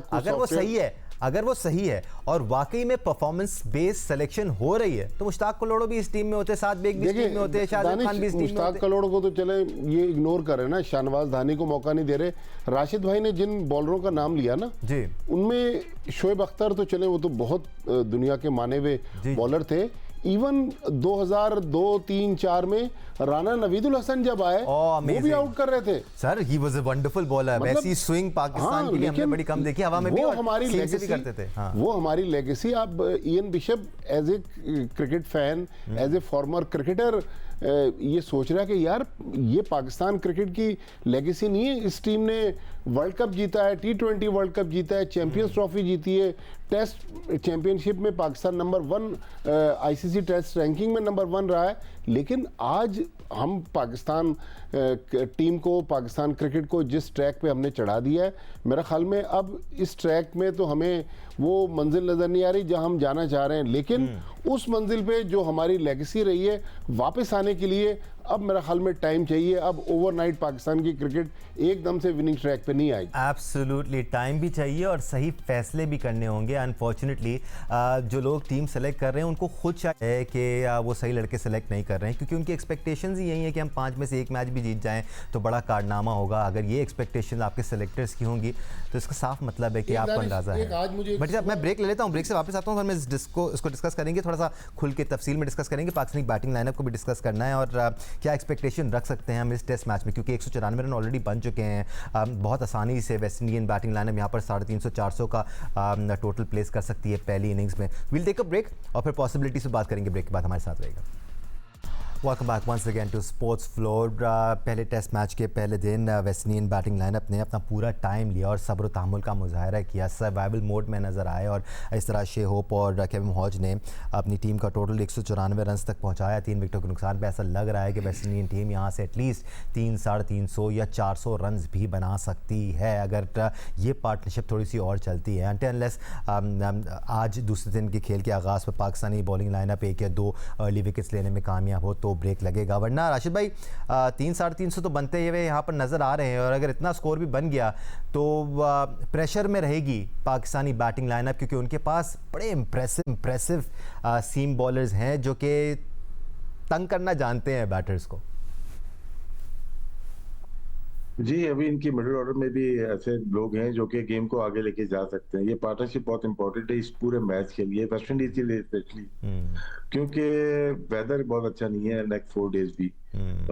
अगर वो सही है और वाकई में परफॉर्मेंस बेस्ड सिलेक्शन हो रही है, तो मुश्ताक कलोड़ो भी इस टीम में होते, साद बेग भी इस टीम में होते, शाहजाद खान भी इस टीम में होते। मुश्ताक कलोड़ो को तो चले ये इग्नोर कर रहे हैं ना, शाहनवाज धानी को मौका नहीं दे रहे। राशिद भाई ने जिन बॉलरों का नाम लिया ना जी, उनमें शोएब अख्तर तो चले, वो तो बहुत दुनिया के माने हुए बॉलर थे। इवन 2002, 3, 4 में राना नवीदुल हसन जब आए, वो भी आउट कर रहे थे। Sir, he was a wonderful bowler. वैसी स्विंग पाकिस्तान की हमने बड़ी कम देखी, हवा में भी, और हमारी लेगेसी करते थे। वो हमारी लेगेसी। अब Ian Bishop as a cricket fan, as a former cricketer, ये सोच रहा है कि यार ये पाकिस्तान क्रिकेट की लेगेसी नहीं है। इस टीम ने वर्ल्ड कप जीता है, T20 वर्ल्ड कप जीता है, चैंपियंस ट्रॉफी जीती है, टेस्ट चैंपियनशिप में Pakistan number 1, ICC test ranking में नंबर 1 रहा है। लेकिन आज हम पाकिस्तान टीम को, पाकिस्तान क्रिकेट को जिस ट्रैक पे हमने चढ़ा दिया है, मेरा ख्याल में अब इस ट्रैक में तो हमें वो मंजिल नज़र नहीं आ रही जहां हम जाना चाह रहे हैं। लेकिन उस मंजिल पे जो हमारी लेगेसी रही है, वापस आने के लिए अब मेरा ख्याल में टाइम चाहिए। अब ओवरनाइट पाकिस्तान की क्रिकेट एकदम से विनिंग ट्रैक पे नहीं आएगी। एब्सोल्युटली, टाइम भी चाहिए और सही फैसले भी करने होंगे। अनफॉर्चुनेटली जो लोग टीम सेलेक्ट कर रहे हैं उनको खुद चाहिए कि वो सही लड़के सेलेक्ट नहीं कर रहे हैं, क्योंकि उनकी एक्सपेक्टेशंस ही यही है कि हम 5 में से 1 मैच भी जीत जाएं तो बड़ा कारनामा होगा। अगर ये एक्सपेक्टेशन आपके सेलेक्टर्स की होंगी तो इसका साफ मतलब है कि आपको अंदाजा है। बट जब मैं ब्रेक ले लेता हूँ, ब्रेक से वापस आता हूँ, फिर मैं इसको डिस्कस करेंगे, थोड़ा सा खुल के तफसील में डिस्कस करेंगे। पाकिस्तानी बैटिंग लाइनअप को भी डिस्कस करना है और क्या एक्सपेक्टेशन रख सकते हैं हम इस टेस्ट मैच में, क्योंकि 194 रन ऑलरेडी बन चुके हैं। बहुत आसानी से वेस्ट इंडियन बैटिंग लाइनअप यहाँ पर 350-400 का टोटल प्लेस कर सकती है पहली इनिंग्स में। विल टेक अ ब्रेक और फिर पॉसिबिलिटी से बात करेंगे। ब्रेक के बाद हमारे साथ रहेगा। Welcome back once again to sports floor. पहले टेस्ट मैच के पहले दिन वेस्ट इंडियन बैटिंग लाइनअप ने अपना पूरा टाइम लिया और सब्र तहम्मुल का मुजाहरा किया, सर्वाइवल मोड में नज़र आए और इस तरह शे होप और केविन हॉज ने अपनी टीम का टोटल 194 रन तक पहुंचाया 3 विकेटों के नुकसान पे। ऐसा लग रहा है कि वेस्ट इंडियन टीम यहाँ से एटलीस्ट 300-350 या 400 रन भी बना सकती है अगर ये पार्टनरशिप थोड़ी सी और चलती है। अनलेस आज दूसरे दिन के खेल के आगाज़ पर पाकिस्तानी बॉलिंग लाइनअप 1 या 2 अर्ली विकेट्स लेने में कामयाब हो तो तो ब्रेक लगेगा, वरना राशिद भाई 300-350 तो बनते हुए यहाँ पर नज़र आ रहे हैं। और अगर इतना स्कोर भी बन गया तो प्रेशर में रहेगी पाकिस्तानी बैटिंग लाइनअप, क्योंकि उनके पास बड़े इम्प्रेसिव सीम बॉलर्स हैं जो कि तंग करना जानते हैं बैटर्स को। जी, अभी इनकी मिडिल ऑर्डर में भी ऐसे लोग हैं जो कि गेम को आगे लेके जा सकते हैं। ये पार्टनरशिप बहुत इंपॉर्टेंट है इस पूरे मैच के लिए, वेस्ट इंडीज के लिए स्पेशली, क्योंकि वेदर बहुत अच्छा नहीं है नेक्स्ट 4 डेज भी।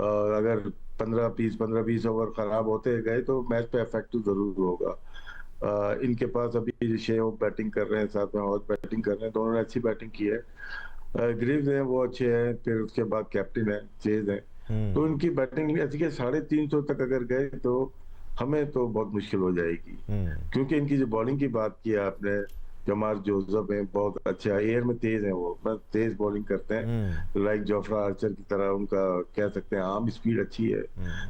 और अगर 15-20 ओवर खराब होते गए तो मैच पे इफेक्ट तो जरूर होगा। इनके पास अभी शेव बैटिंग कर रहे हैं, साथ में हॉज बैटिंग कर रहे हैं, दोनों ने अच्छी बैटिंग की है। ग्रीव्स हैं वो अच्छे हैं, फिर उसके बाद कैप्टन है, चेज है, तो इनकी बैटिंग ऐसी कि 350 तक अगर गए तो हमें तो बहुत मुश्किल हो जाएगी। क्योंकि इनकी जो बॉलिंग की बात की आपने, जमार जोसेफ है, बहुत अच्छा एयर में तेज है, वो बस तेज बॉलिंग करते हैं, लाइक जोफ्रा आर्चर की तरह। उनका कह सकते हैं आर्म स्पीड अच्छी है,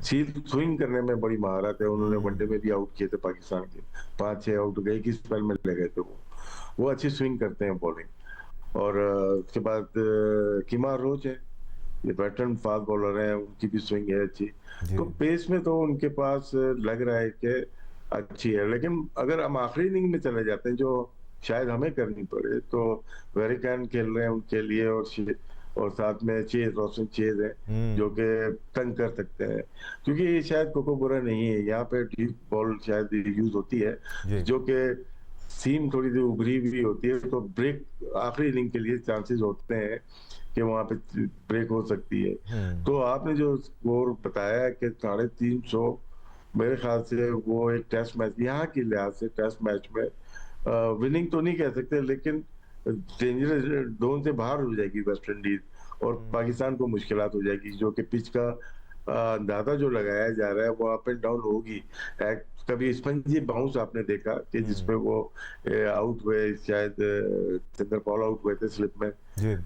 सीध स्विंग करने में बड़ी महारत है। उन्होंने वनडे में भी आउट किए थे पाकिस्तान के, 5-6 आउट गए कि स्पेल में ले गए थे। वो अच्छी स्विंग करते हैं बॉलिंग। और उसके बाद किमार रोच है, ये वेटरन फास्ट बॉलर हैं, उनकी भी स्विंग है अच्छी। तो पेस में तो उनके पास लग रहा है कि अच्छी है। लेकिन अगर हम आखिरी इनिंग में चले जाते हैं जो शायद हमें करनी पड़े, तो वेरिकैन खेल रहे हैं उनके लिए, और साथ में चेज, रोशन चेज है जो कि तंग कर सकते हैं, क्योंकि शायद कोकोबुरा नहीं है यहाँ पे। डीप बॉल शायद यूज होती है जो कि सीम थोड़ी सी उभरी हुई होती है, तो ब्रेक आखिरी इनिंग के लिए चांसेस होते हैं कि वहां पे ब्रेक हो सकती है। तो आपने जो स्कोर बताया कि 350, मेरे ख्याल से वो एक टेस्ट मैच, यहाँ के लिहाज से टेस्ट मैच में विनिंग तो नहीं कह सकते, लेकिन डेंजरस जोन से बाहर हो जाएगी वेस्ट इंडीज और पाकिस्तान को मुश्किलात हो जाएगी, जो कि पिच का अंदाजा जो लगाया जा रहा है वो अप एंड डाउन होगी। कभी स्पंजी बाउंस आपने देखा कि जिसपे वो आउट हुए, शायद चंद्र पॉल आउट हुए थे स्लिप में,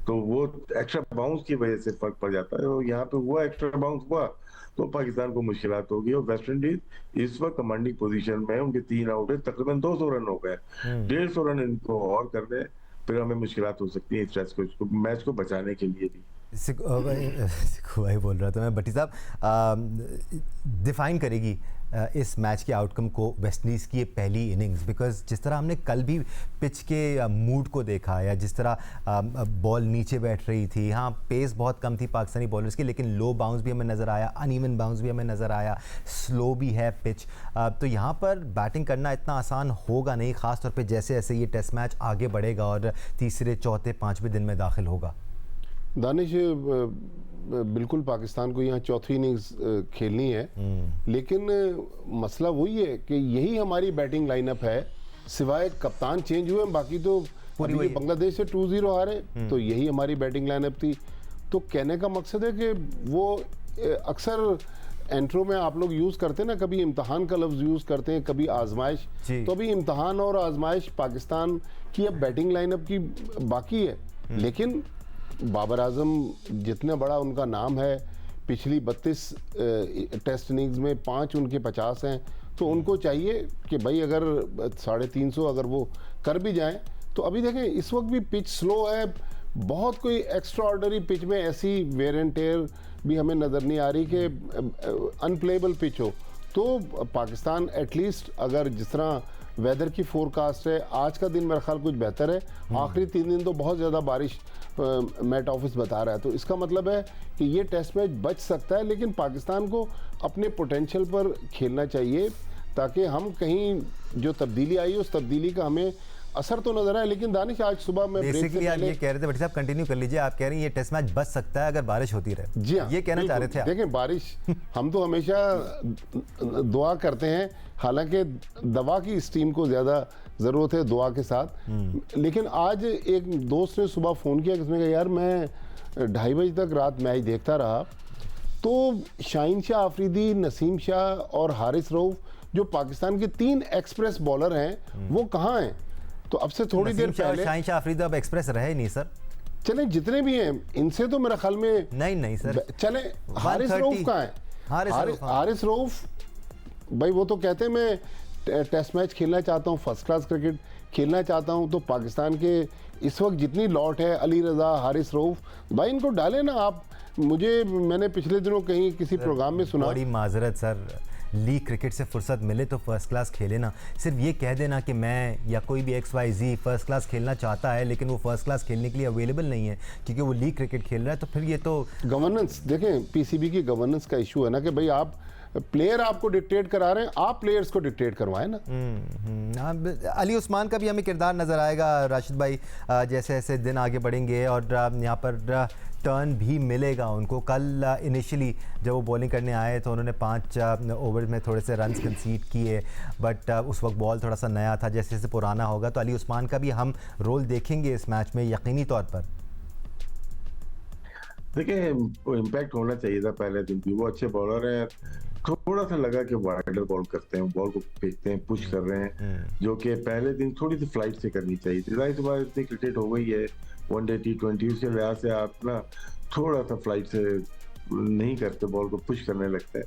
तो वो एक्स्ट्रा बाउंस की वजह से फर्क पड़ जाता है। और यहाँ पे हुआ, एक्स्ट्रा बाउंस हुआ तो पाकिस्तान को मुश्किलात होगी। और वेस्ट इंडीज इस वक्त कमांडिंग पोजीशन में, उनके 3 आउट है, तकरीबन 200 रन हो गए, 150 रन इनको और कर दे, फिर हमें मुश्किलात हो सकती है इस मैच को बचाने के लिए भी। भाई बोल रहा था मैं, भट्टी साहब डिफाइन करेगी इस मैच के आउटकम को वेस्ट इंडीज़ की ये पहली इनिंग्स, बिकॉज जिस तरह हमने कल भी पिच के मूड को देखा, या जिस तरह बॉल नीचे बैठ रही थी, हाँ पेस बहुत कम थी पाकिस्तानी बॉलर्स की, लेकिन लो बाउंस भी हमें नज़र आया, अनइवन बाउंस भी हमें नज़र आया, स्लो भी है पिच, तो यहाँ पर बैटिंग करना इतना आसान होगा नहीं, ख़ासतौर पर जैसे जैसे ये टेस्ट मैच आगे बढ़ेगा और तीसरे, चौथे, 5वें दिन में दाखिल होगा। दानिश, बिल्कुल पाकिस्तान को यहाँ चौथी इनिंग्स खेलनी है, लेकिन मसला वही है कि यही हमारी बैटिंग लाइनअप है, सिवाय कप्तान चेंज हुए, बाकी तो अभी बांग्लादेश से 2-0 हारे, तो यही हमारी बैटिंग लाइनअप थी। तो कहने का मकसद है कि वो अक्सर एंट्रो में आप लोग यूज़ करते हैं ना, कभी इम्तहान का लफ्ज़ यूज़ करते हैं, कभी आजमाइश, तो अभी इम्तहान और आजमाइश पाकिस्तान की अब बैटिंग लाइनअप की बाकी है। लेकिन बाबर आजम जितना बड़ा उनका नाम है, पिछली 32 टेस्ट इनिंग्स में 5 उनके 50 हैं, तो उनको चाहिए कि भाई अगर 350 अगर वो कर भी जाएं, तो अभी देखें इस वक्त भी पिच स्लो है, बहुत कोई एक्स्ट्रा ऑर्डनरी पिच में ऐसी वेयर एंड टेयर भी हमें नज़र नहीं आ रही कि अनप्लेबल पिच हो। तो पाकिस्तान एटलीस्ट अगर जिस तरह वेदर की फोरकास्ट है, आज का दिन मेरा ख्याल कुछ बेहतर है, आखिरी 3 दिन तो बहुत ज़्यादा बारिश मैट ऑफिस बता रहा है, तो इसका मतलब है कि ये टेस्ट मैच बच सकता है। लेकिन पाकिस्तान को अपने पोटेंशियल पर खेलना चाहिए, ताकि हम कहीं जो तब्दीली आई उस तब्दीली का हमें असर तो नजर आए। लेकिन दानिश, आज सुबह मैं बेसिकली आप ये कह रहे थे, भट्टी साहब कंटिन्यू कर लीजिए, आप कह रहे हैं ये टेस्ट मैच बच सकता है अगर बारिश होती रहे। जी हाँ, ये कहना चाह रहे थे आप। देखें बारिश हम तो हमेशा दुआ करते हैं, हालांकि दवा की इस टीम को ज़्यादा ज़रूरत है दुआ के साथ। लेकिन आज एक दोस्त ने सुबह फ़ोन किया, किसने कहा यार मैं 2:30 बजे तक रात मैच देखता रहा, तो शाहीन शाह आफरीदी, नसीम शाह और हारिस रऊफ जो पाकिस्तान के 3 एक्सप्रेस बॉलर हैं, वो कहाँ हैं? तो अब से थोड़ी देर पहले शाहीन शाह आफरीदी अब एक्सप्रेस रहे नहीं सर, चले जितने भी हैं इनसे तो मेरे ख्याल में नहीं सर, चले हारिस रऊफ कहाँ है? हारिस रऊफ भाई वो तो कहते हैं मैं टेस्ट मैच खेलना चाहता हूँ, फर्स्ट क्लास क्रिकेट खेलना चाहता हूँ, तो पाकिस्तान के इस वक्त जितनी लॉट है, अली रज़ा, हारिस रऊफ, भाई इनको डालें ना आप। मैंने पिछले दिनों कहीं किसी प्रोग्राम में सुना, बड़ी माजरत सर, लीग क्रिकेट से फुर्सत मिले तो फर्स्ट क्लास खेले ना। सिर्फ ये कह देना कि मैं या कोई भी XYZ फर्स्ट क्लास खेलना चाहता है लेकिन वो फर्स्ट क्लास खेलने के लिए अवेलेबल नहीं है क्योंकि वो लीग क्रिकेट खेल रहा है, तो फिर ये तो गवर्नेंस देखें, PCB की गवर्नेंस का इशू है ना कि भाई आप प्लेयर आपको डिक्टेट करा रहे हैं, आप प्लेयर्स को डिक्टेट करवाएं ना। अली उस्मान का भी हमें किरदार नज़र आएगा राशिद भाई, जैसे जैसे दिन आगे बढ़ेंगे और यहाँ पर टर्न भी मिलेगा उनको। कल इनिशियली जब वो बॉलिंग करने आए तो उन्होंने 5 ओवर में थोड़े से रन्स कंसीड किए, बट उस वक्त बॉल थोड़ा सा नया था। जैसे जैसे पुराना होगा तो अली उस्मान का भी हम रोल देखेंगे इस मैच में यकीनी तौर पर। देखिए वो इम्पैक्ट होना चाहिए था पहले दिन भी, वो अच्छे बॉलर हैं। थोड़ा सा लगा कि वाइडर बॉल करते हैं, बॉल को फेंकते हैं, पुश कर रहे हैं, जो कि पहले दिन थोड़ी सी फ्लाइट से करनी चाहिए थी। जाहिर सी बात इतनी क्रिकेट हो गई है, वनडे T20, उसके लिहाज से आप ना थोड़ा सा फ्लाइट से नहीं करते, बॉल को पुश करने लगते हैं।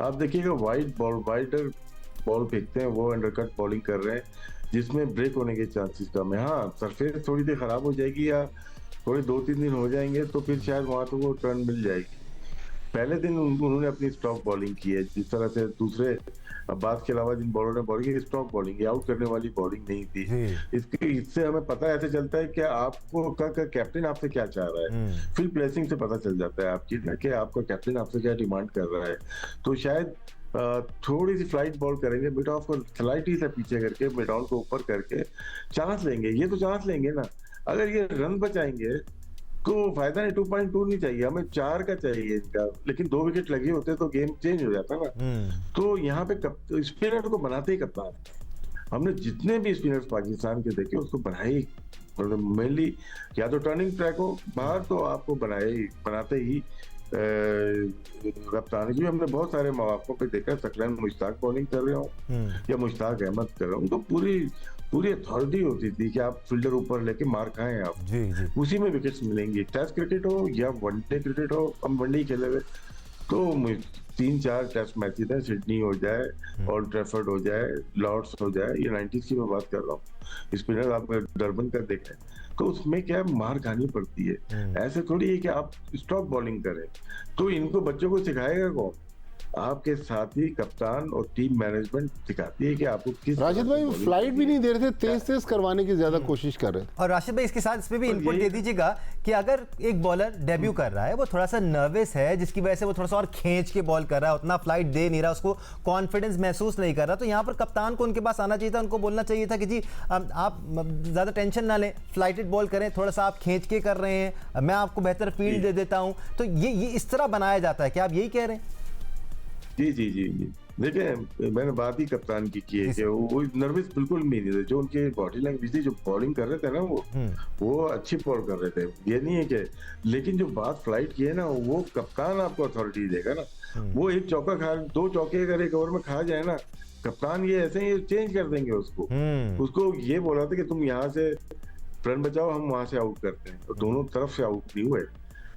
आप देखिएगा वाइडर बॉल फेंकते हैं, वो अंडरकट बॉलिंग कर रहे हैं जिसमें ब्रेक होने के चांसेस कम है। हाँ, सरफेस थोड़ी देर खराब हो जाएगी या थोड़े 2-3 दिन हो जाएंगे तो फिर शायद वहां तो वो टर्न मिल जाएगी। पहले दिन उन्होंने अपनी स्टॉक बॉलिंग की है, जिस तरह से दूसरे अब्बास के अलावा जिन बॉलर ने बॉलिंग की, स्टॉक बॉलिंग, आउट करने वाली बॉलिंग नहीं थी। इससे हमें पता ऐसे चलता है कि आपको का कैप्टन आपसे क्या चाह रहा है। फील्ड प्लेसिंग से पता चल जाता है आपकी कि आपका कैप्टन आपसे क्या डिमांड कर रहा है। तो शायद थोड़ी सी फ्लाइट बॉल करेंगे, मिड ऑफ को स्लाइटली से पीछे करके मिड ऑन को ऊपर करके चांस लेंगे। ये तो चांस लेंगे ना, अगर ये रन बचाएंगे तो फायदा नहीं। 2.2 नहीं चाहिए हमें, 4 का चाहिए इनका, लेकिन 2 विकेट लगे होते तो गेम चेंज हो जाता ना। तो यहाँ पे स्पिनर को बनाते ही कप्तान, हमने जितने भी स्पिनर्स पाकिस्तान के देखे उसको बनाए, मेनली या तो टर्निंग ट्रैक हो बाहर तो आपको बनाते ही कप्तान की। हमने बहुत सारे मौकों पे देखा, सकलैन मुश्ताक बॉलिंग कर रहे हो या मुश्ताक अहमद कर रहे हो, तो पूरी अथॉरिटी होती थी कि आप फील्डर ऊपर लेके मार खाएं आप, उसी में विकेट्स मिलेंगी। टेस्ट क्रिकेट हो या वनडे क्रिकेट हो, हम वनडे खेले हुए तो 3-4 टेस्ट मैचेस हैं, सिडनी हो जाए, ओल्ड ट्रैफर्ड हो जाए, लॉर्ड्स हो जाए, ये 90s की मैं बात कर रहा हूँ। स्पिनर आप डरबन का देखें तो उसमें क्या मार खानी पड़ती है। ऐसे थोड़ी है कि आप स्टॉक बॉलिंग करें। तो इनको बच्चों को सिखाएगा कौन? आपके साथी कप्तान और टीम मैनेजमेंट सिखाती है कि आपको किस। राशिद भाई फ्लाइट भी नहीं दे रहे थे, तेज करवाने की ज्यादा कोशिश कर रहे थे। और राशिद भाई इसके साथ इसमें भी इनपुट दे दीजिएगा कि अगर एक बॉलर डेब्यू कर रहा है, वो थोड़ा सा नर्वस है, जिसकी वजह से वो थोड़ा सा और खींच के बॉल कर रहा है, उतना फ्लाइट दे नहीं रहा, उसको कॉन्फिडेंस महसूस नहीं कर रहा, तो यहाँ पर कप्तान को उनके पास आना चाहिए था, उनको बोलना चाहिए था कि जी आप ज्यादा टेंशन ना लें, फ्लाइटेड बॉल करें, थोड़ा सा आप खींच के कर रहे हैं, मैं आपको बेहतर फील्ड दे देता हूँ। तो ये इस तरह बनाया जाता है, क्या आप यही कह रहे हैं? जी। देखिए मैंने बात ही कप्तान की है कि वो नर्वस बिल्कुल भी नहीं थे। जो उनके बॉडी लैंग्वेज थी, जो बॉलिंग कर रहे थे ना, वो अच्छी बॉल कर रहे थे, ये नहीं है कि। लेकिन जो बात फ्लाइट की है ना, वो कप्तान आपको अथॉरिटी देगा ना। वो एक चौका 2 चौके अगर एक ओवर में खा जाए ना, कप्तान ये ऐसे ही चेंज कर देंगे उसको ये बोला था कि तुम यहाँ से रन बचाओ, हम वहां से आउट करते हैं। तो दोनों तरफ से आउट नहीं हुए।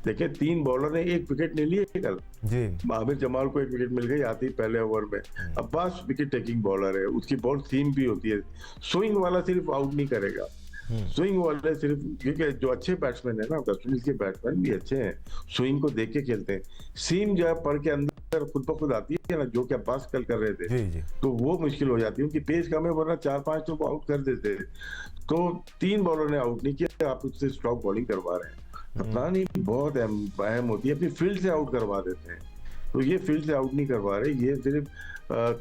देखिए 3 बॉलर ने 1 विकेट नहीं लिए कल जी। आमिर जमाल को 1 विकेट मिल गई आती पहले ओवर में। अब्बास विकेट टेकिंग बॉलर है, उसकी बॉल सीम भी होती है। स्विंग वाला सिर्फ आउट नहीं करेगा, स्विंग वाले सिर्फ, क्योंकि जो अच्छे बैट्समैन है ना, वेस्ट इंडीज के बैट्समैन भी अच्छे हैं, स्विंग को देख के खेलते हैं। सीम जो है पढ़ के अंदर खुद ब खुद आती है ना, जो कि अब्बास कल कर रहे थे जी। तो वो मुश्किल हो जाती है, उनकी पेस कम है, वरना 4-5 तो आउट कर देते। तो 3 बॉलर ने आउट नहीं किया, आप उससे स्टॉक बॉलिंग करवा रहे हैं। कप्तान ही बहुत अहम होती है, अपनी फील्ड से आउट करवा देते हैं। तो ये फील्ड से आउट नहीं करवा रहे, ये सिर्फ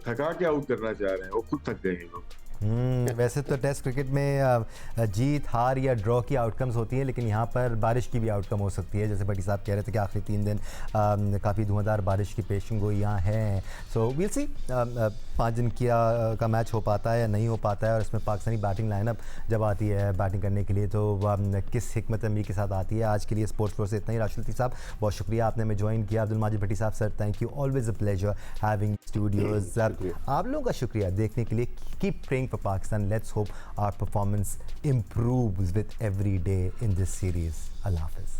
थका के आउट करना चाह रहे हैं, वो खुद थक गए हैं लोग। वैसे तो टेस्ट क्रिकेट में जीत हार या ड्रॉ की आउटकम्स होती हैं, लेकिन यहाँ पर बारिश की भी आउटकम हो सकती है। जैसे भट्टी साहब कह रहे थे कि आखिरी 3 दिन काफ़ी धुआंधार बारिश की पेशगोइयाँ हैं। सो वील सी 5 दिन का मैच हो पाता है या नहीं हो पाता है, और इसमें पाकिस्तानी बैटिंग लाइनअप जब आती है बैटिंग करने के लिए तो किस हिकमत अमली के साथ आती है। आज के लिए स्पोर्ट्स फ्लोर से इतना ही। राशिद लतीफ़ साहब बहुत शुक्रिया, आपने हमें ज्वाइन किया। अब्दुल माजिद भट्टी साहब sir thank you, always a pleasure having studios. आप लोगों का शुक्रिया देखने के लिए। Keep praying for Pakistan. Let's hope our performance improves with every day in this series. Allah Hafiz.